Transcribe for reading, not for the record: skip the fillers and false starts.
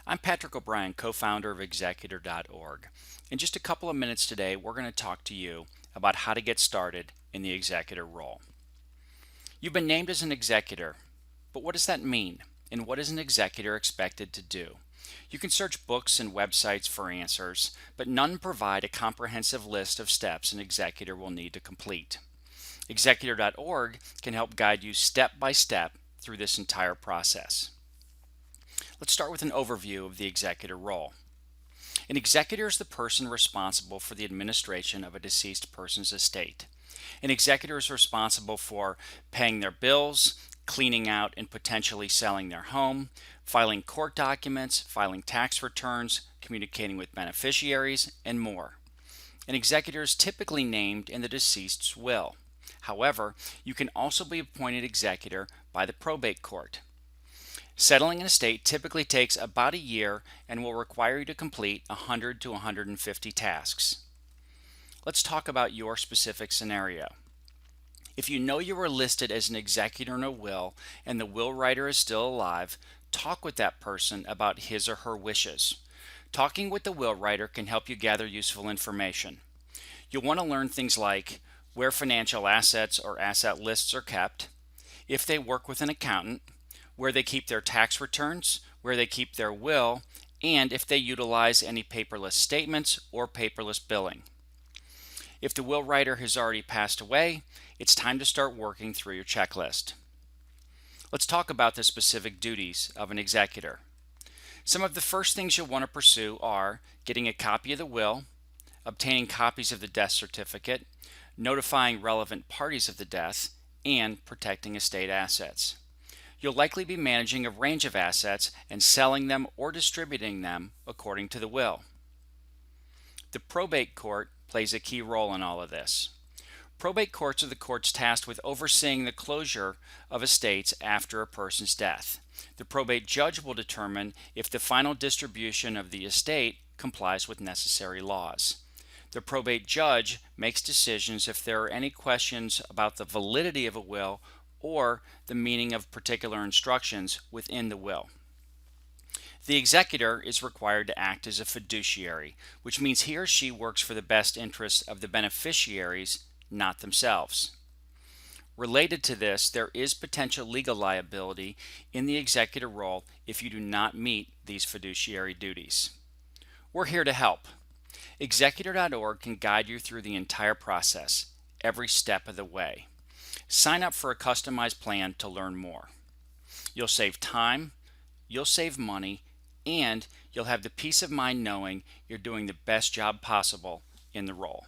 I'm Patrick O'Brien, co-founder of executor.org. In just a couple of minutes today, we're going to talk to you about how to get started in the executor role. You've been named as an executor, but what does that mean? And what is an executor expected to do? You can search books and websites for answers, but none provide a comprehensive list of steps an executor will need to complete. Executor.org can help guide you step by step through this entire process. Let's start with an overview of the executor role. An executor is the person responsible for the administration of a deceased person's estate. An executor is responsible for paying their bills, cleaning out and potentially selling their home, filing court documents, filing tax returns, communicating with beneficiaries, and more. An executor is typically named in the deceased's will. However, you can also be appointed executor by the probate court. Settling an estate typically takes about a year and will require you to complete 100 to 150 tasks. Let's talk about your specific scenario. If you know you were listed as an executor in a will and the will writer is still alive, talk with that person about his or her wishes. Talking with the will writer can help you gather useful information. You'll want to learn things like where financial assets or asset lists are kept, if they work with an accountant, where they keep their tax returns, where they keep their will, and if they utilize any paperless statements or paperless billing. If the will writer has already passed away, it's time to start working through your checklist. Let's talk about the specific duties of an executor. Some of the first things you'll want to pursue are getting a copy of the will, obtaining copies of the death certificate, notifying relevant parties of the death, and protecting estate assets. You'll likely be managing a range of assets and selling them or distributing them according to the will. The probate court plays a key role in all of this. Probate courts are the courts tasked with overseeing the closure of estates after a person's death. The probate judge will determine if the final distribution of the estate complies with necessary laws. The probate judge makes decisions if there are any questions about the validity of a will or the meaning of particular instructions within the will. The executor is required to act as a fiduciary, which means he or she works for the best interests of the beneficiaries, not themselves. Related to this, there is potential legal liability in the executor role if you do not meet these fiduciary duties. We're here to help. Executor.org can guide you through the entire process, every step of the way. Sign up for a customized plan to learn more. You'll save time, you'll save money, and you'll have the peace of mind knowing you're doing the best job possible in the role.